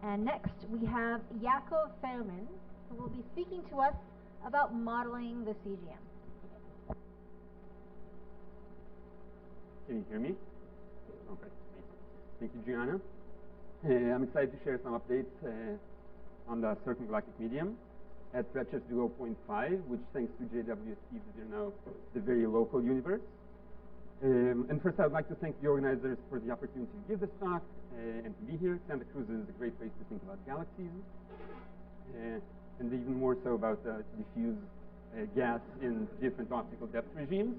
And next, we have Yakov Faerman, who will be speaking to us about modeling the CGM. Can you hear me? Okay. Thank you, Gianna. I'm excited to share some updates on the circumgalactic medium at redshift 0.5, which thanks to JWST is now the very local universe. And first, I would like to thank the organizers for the opportunity to give this talk and to be here. Santa Cruz is a great place to think about galaxies, and even more so about diffuse gas in different optical depth regimes.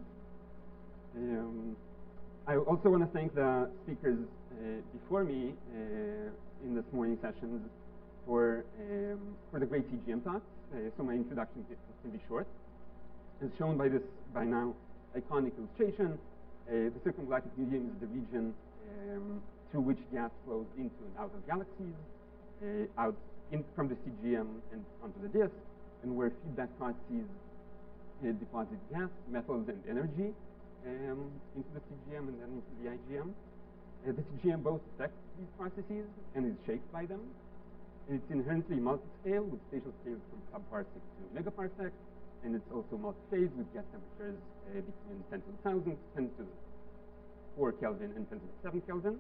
I also want to thank the speakers before me in this morning sessions for the great CGM talks. So my introduction can be short. As shown by this, by now, iconic illustration, the circumgalactic medium is the region through which gas flows into and out of galaxies, from the CGM and onto the disk, and where feedback processes deposit gas, metals, and energy into the CGM and then into the IGM. The CGM both affects these processes and is shaped by them. And it's inherently multi-scale with spatial scales from sub-parsec to megaparsec, and it's also multi-phase with gas temperatures between 10 to the 1000, 10 to the 4 Kelvin, and 10 to the 7 Kelvin.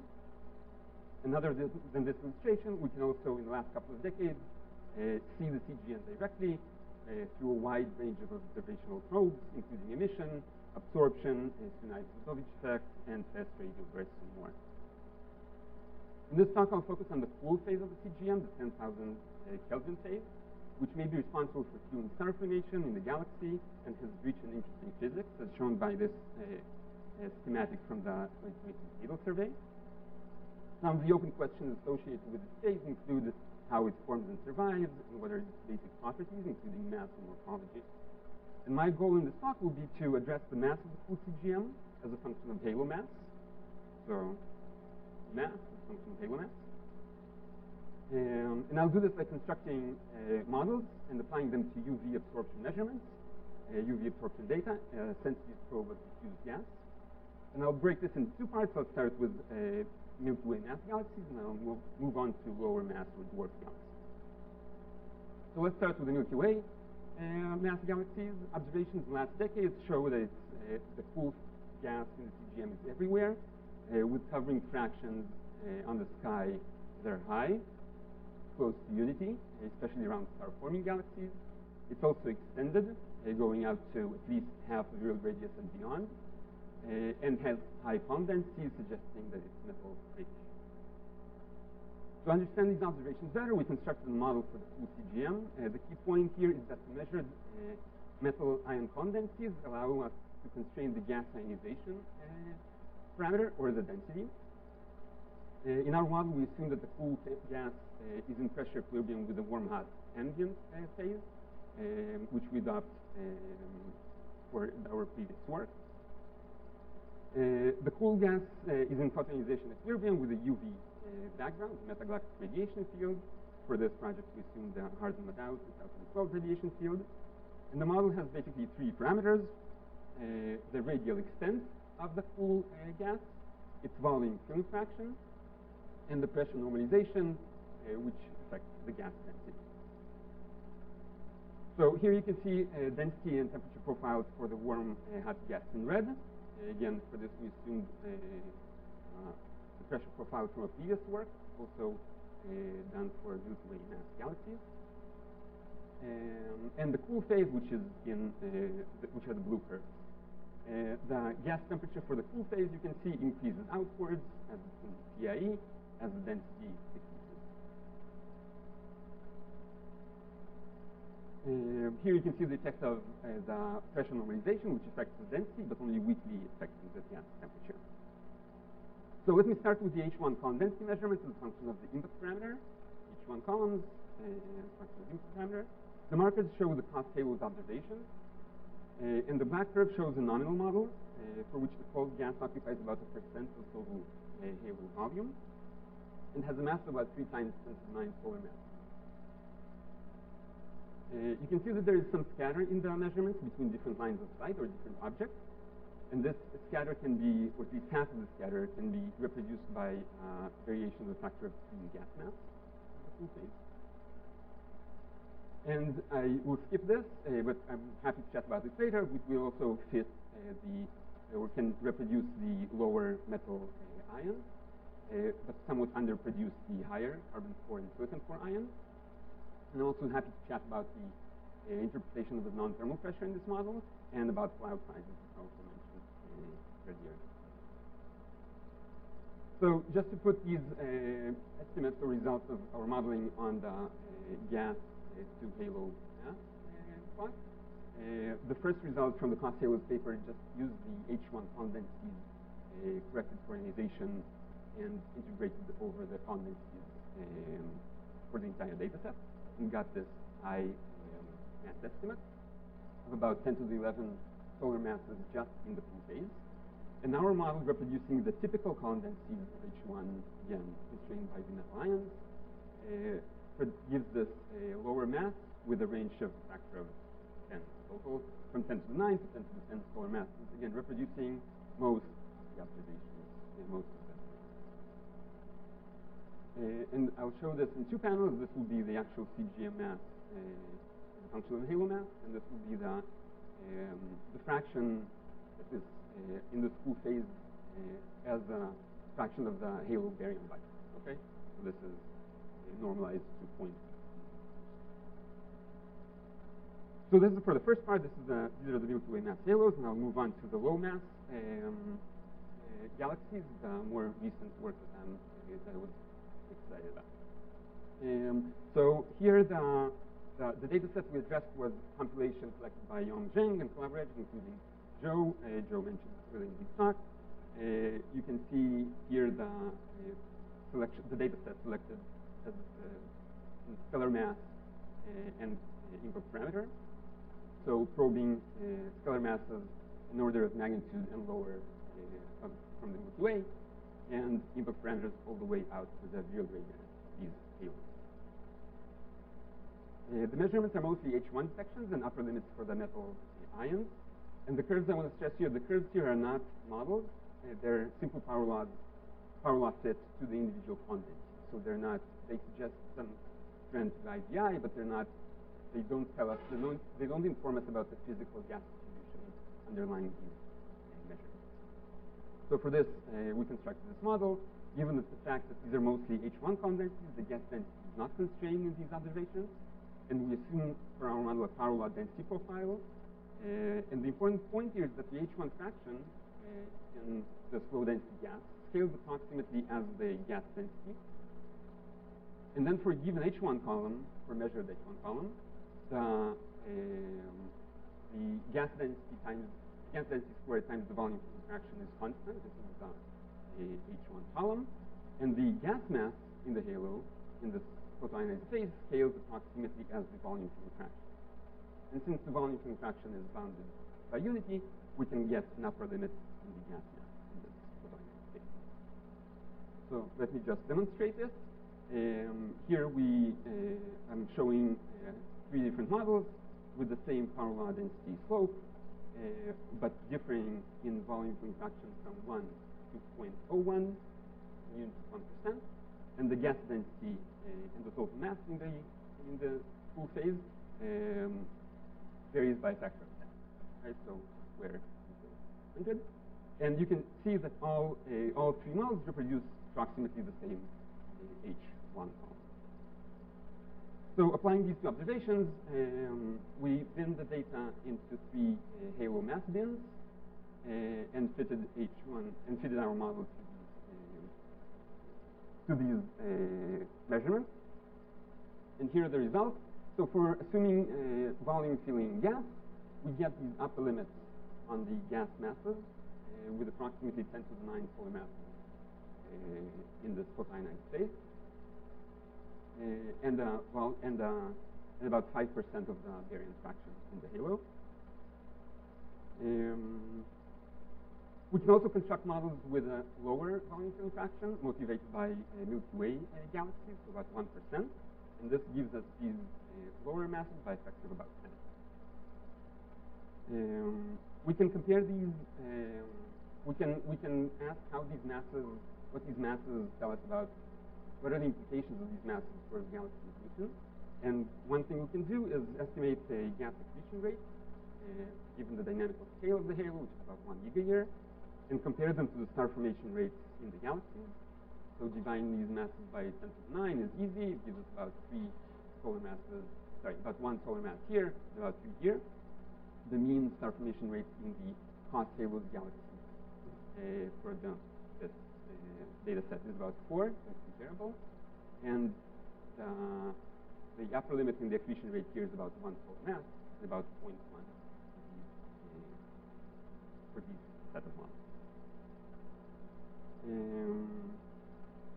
And other than this illustration, we can also, in the last couple of decades, see the CGM directly through a wide range of observational probes, including emission, absorption, Sunyaev-Zubovich effect, and fast radio bursts and more. In this talk, I'll focus on the cool phase of the CGM, the 10,000 Kelvin phase, which may be responsible for fueling star formation in the galaxy and has reached an interesting physics, as shown by this schematic from the 2022 Beetle survey. Some of the open questions associated with this phase include how it forms and survives, and what are its basic properties, including mass and morphology. And my goal in this talk will be to address the mass of the cool CGM as a function of halo mass. So mass as a function of halo mass. And I'll do this by constructing models and applying them to UV absorption measurements, UV absorption data, sensitive probe of diffuse gas. And I'll break this into two parts. I'll start with Milky Way mass galaxies, and I'll move on to lower mass or dwarf galaxies. So let's start with the Milky Way mass galaxies. Observations in the last decades show that the cool gas in the CGM is everywhere, with covering fractions on the sky that are high, close to unity, especially around star-forming galaxies. It's also extended, going out to at least half of real radius and beyond, and has high Pound densities, suggesting that it's metal-rich. To understand these observations better, we constructed a model for the full CGM. The key point here is that the measured metal ion Pound densities allow us to constrain the gas ionization parameter, or the density. In our model, we assume that the cool gas is in pressure equilibrium with the warm-hot ambient phase, which we adopt for our previous work. The cool gas is in photonization equilibrium with a UV background, the metagalactic radiation field. For this project, we assumed the Harden-Maddow 2012 radiation field. And the model has basically three parameters: the radial extent of the cool gas, its volume film fraction, and the pressure normalization, which affects the gas density. So here you can see density and temperature profiles for the warm hot gas in red. Again, for this we assumed the pressure profile from a previous work, also done for Milky Way mass galaxies. And the cool phase, which is which has a blue curve. The gas temperature for the cool phase, you can see, increases outwards as in PIE as the density decreases. Here you can see the effect of the pressure normalization, which affects the density, but only weakly affecting the gas temperature. So let me start with the H1 column density measurement as a function of the input parameter. H1 columns, function of the input parameter. The markers show the cost tables observation. And the black curve shows a nominal model for which the cold gas occupies about 1% of total halo volume and has a mass of about 3 times 10 to the 9 solar mass. You can see that there is some scatter in the measurements between different lines of sight or different objects. And this scatter can be, or at least half of the scatter, can be reproduced by variation of the factor of 2 in gas mass of the full phase. And I will skip this, but I'm happy to chat about it later. We also fit we can reproduce the lower metal ions, but somewhat underproduce the higher carbon-4 and silicon-4 ions. And I'm also happy to chat about the interpretation of the non-thermal pressure in this model and about cloud sizes, as I also mentioned earlier. So just to put these estimates or results of our modeling on the gas to halo mass plot. The first result from the cost halos paper just used the H1 column densities, corrected for ionization, and integrated over the column densities for the entire data set, and got this high mass estimate of about 10 to the 11 solar masses just in the full phase. And our model reproducing the typical column densities of H1, again, constrained by the metal ions, gives this a lower mass with a range of factor of 10 total, from 10 to the 9 to 10 to the 10 solar masses, again, reproducing most of the observations, most of them. And I'll show this in two panels. This will be the actual CGM mass as a function of the halo mass, and this will be the fraction that is in this full phase as a fraction of the halo barium byte. Okay, so this is normalized to point. So this is for the first part. These are the Milky Way mass halos, and I'll move on to the low mass galaxies, the more recent work that I was excited about. So here the data set we addressed was compilation collected by Yong Zheng and collaborators, including Joe. Joe mentioned earlier in his talk. You can see here the data set selected as stellar mass and input parameter. So probing stellar masses in order of magnitude and lower from the Milky Way, and input parameters all the way out to the real gradient of these halos. The measurements are mostly H1 sections and upper limits for the metal ions. And the curves I want to stress here, the curves here are not models. They're simple power law fits to the individual quantities. So they're not, they suggest some trend to IVI, but they're not, they don't tell us, they don't inform us about the physical gas distribution underlying these measurements. So for this, we constructed this model. Given the fact that these are mostly H1 column densities, the gas density is not constrained in these observations. And we assume for our model a power law density profile. And the important point here is that the H1 fraction in the low density gas scales approximately as the gas density. And then for a given H1 column, for measured H1 column, the gas density squared times the volume fraction is constant. This is the H1 column. And the gas mass in the halo in this photoionized phase scales approximately as the volume fraction. And since the volume fraction is bounded by unity, we can get an upper limit in the gas mass in this photoionized phase. So let me just demonstrate this. Here I'm showing three different models with the same power law density slope, but differing in volume fraction from 1 to 0.01 units of 1%, and the gas density and the total mass in the full phase varies by a factor of 10. Right, so square equals 100, and you can see that all three models reproduce approximately the same H1 column. So applying these two observations, we bin the data into three halo mass bins and fitted H1 and fitted our model to these measurements. And here are the results. So for assuming volume filling gas, we get these upper limits on the gas masses with approximately 10 to the 9 solar masses in this photoionized state. And about 5% of the barium fraction in the halo. We can also construct models with a lower volume filling fraction motivated by Milky Way galaxies, so about 1%. And this gives us these lower masses by a factor of about 10. We can compare these, we can ask how these masses, what these masses tell us about what are the implications of these masses for the galaxy evolution? And one thing we can do is estimate the gas accretion rate, given the dynamical scale of the halo, which is about 1 gigayear, and compare them to the star formation rates in the galaxies. So dividing these masses by 10 to the 9 is easy. It gives us about 1 solar mass here, about 3 here. The mean star formation rate in the Cos halos galaxies for this data set is about 4, so it's comparable. And the upper limit in the accretion rate here is about 1 solar mass, and about 0.1 for these set of models.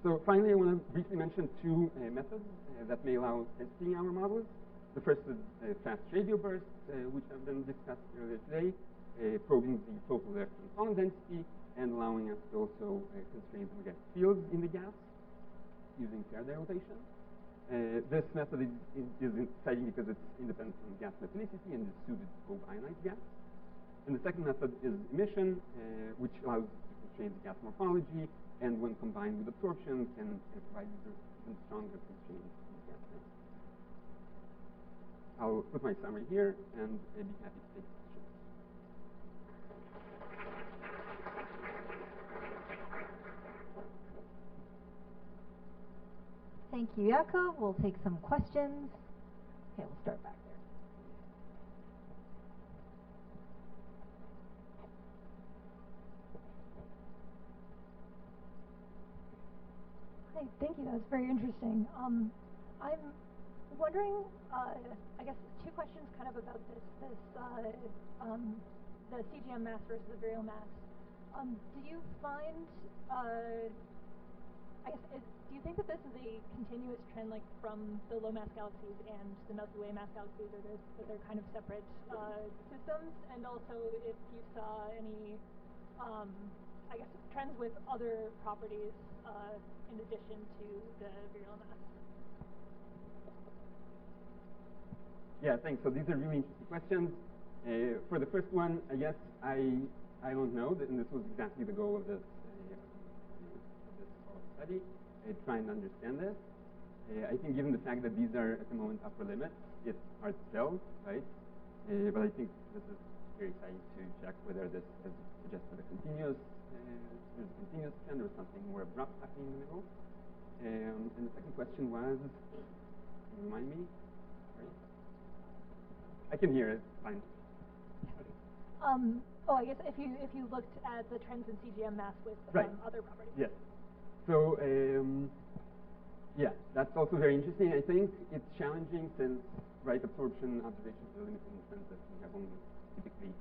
So finally, I want to briefly mention two methods that may allow testing our models. The first is fast radio bursts, which have been discussed earlier today, probing the total electron column density and allowing us to also constrain the magnetic fields in the gas using Faraday rotation. This method is exciting because it's independent from gas metallicity and is suited to probe ionized gas. And the second method is emission, which allows us to constrain the gas morphology, and when combined with absorption, can provide even stronger constraints in the gas density. I'll put my summary here, and I'd be happy to take questions. Thank you, Yakov. We'll take some questions. Okay, we'll start back there. Hi, thank you. That's very interesting. I'm wondering, I guess, two questions kind of about the CGM mass versus the virial mass. Do you find, do you think that this is a continuous trend, like from the low mass galaxies and the Milky Way mass galaxies, or that they're kind of separate systems? And also, if you saw any, I guess, trends with other properties in addition to the virial mass? Yeah, thanks. So these are really interesting questions. For the first one, I guess I don't know, and this was exactly the goal of this study, try and understand this. I think given the fact that these are at the moment upper limits, it's hard to tell, right? But I think this is very exciting to check whether this is suggested a continuous trend or something more abrupt happening in the middle. And the second question was, can you remind me? Sorry. I can hear it, fine. I guess if you looked at the trends in CGM mass with other properties. Yes. So, yeah, that's also very interesting. I think it's challenging since, absorption observations are limited in the sense that we have only typically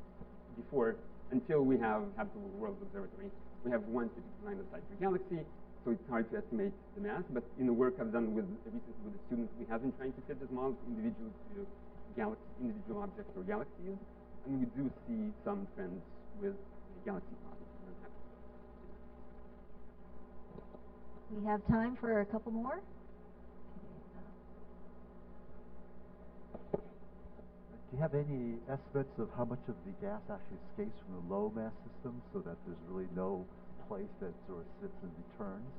until we have Habitable Worlds Observatory, we have one typical line of sight per galaxy, so it's hard to estimate the mass. But in the work I've done recently with the students, we have been trying to fit this model to individual objects or galaxies, and we do see some trends with galaxy classes. We have time for a couple more. Do you have any estimates of how much of the gas actually escapes from the low mass system, so that there's really no place that sort of sits and returns?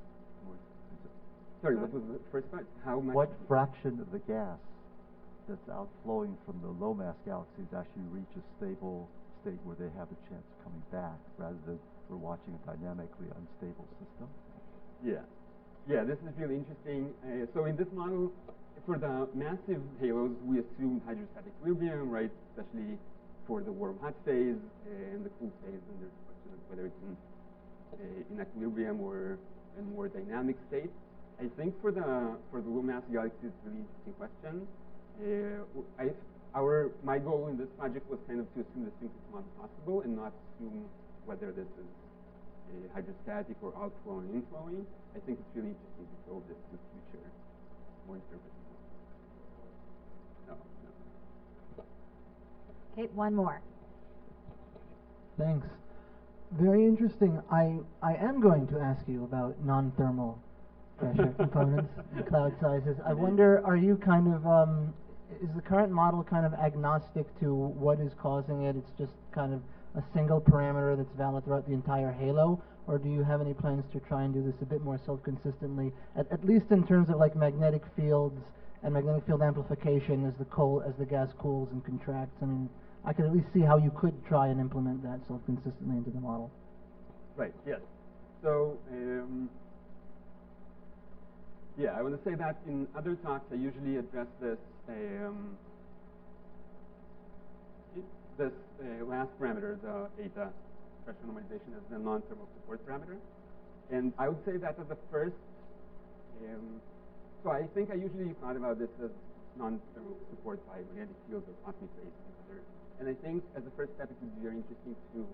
Sorry, what was the first part? How much? What fraction of the gas that's outflowing from the low mass galaxies actually reach a stable state where they have a chance of coming back, rather than we're watching a dynamically unstable system? Yeah, this is really interesting. So in this model, for the massive halos, we assume hydrostatic equilibrium, right? Especially for the warm hot phase and the cool phase, and there's a question of whether it's in equilibrium or in more dynamic state. I think for the low mass galaxies, it's a really interesting question. My goal in this project was kind of to assume the simplest model possible and not assume whether this is hydrostatic or outflowing, inflowing. I think it's really interesting to show this with future more interpretive models. No. Okay, one more. Thanks. Very interesting. I am going to ask you about non-thermal pressure components and cloud sizes. I wonder, are you kind of, is the current model kind of agnostic to what is causing it? It's just kind of a single parameter that's valid throughout the entire halo? or do you have any plans to try and do this a bit more self-consistently, at least in terms of like magnetic fields and magnetic field amplification as the gas cools and contracts? I mean, I could at least see how you could try and implement that self-consistently into the model. Right, yes. So, yeah, I want to say that in other talks I usually address this last parameter, the eta pressure normalization, as the non-thermal support parameter. And I would say that as a first, so I think I usually thought about this as non-thermal support by magnetic fields or cosmic rays and other. And I think as a first step it would be very interesting to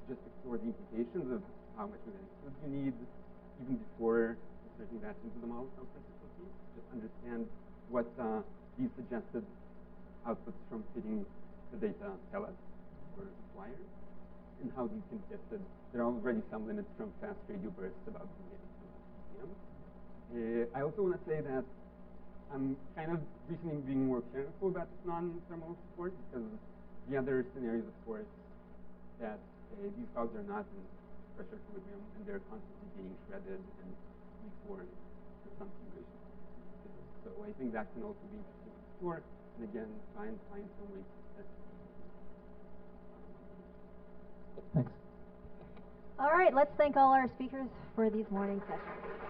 just explore the implications of how much magnetic field you need even before inserting that into the model cell consistency. Just understand what these suggested outputs from fitting the data tell us or require, and how these can be tested. There are already some limits from fast radio bursts about the magnetic field of I also want to say that I'm kind of recently being more careful about non-thermal support, because the other scenarios, of course, that these clouds are not in pressure equilibrium and they're constantly being shredded and reformed for some simulation. So I think that can also be interesting to explore, and again, try and find some ways to test. Thanks. All right, let's thank all our speakers for these morning sessions.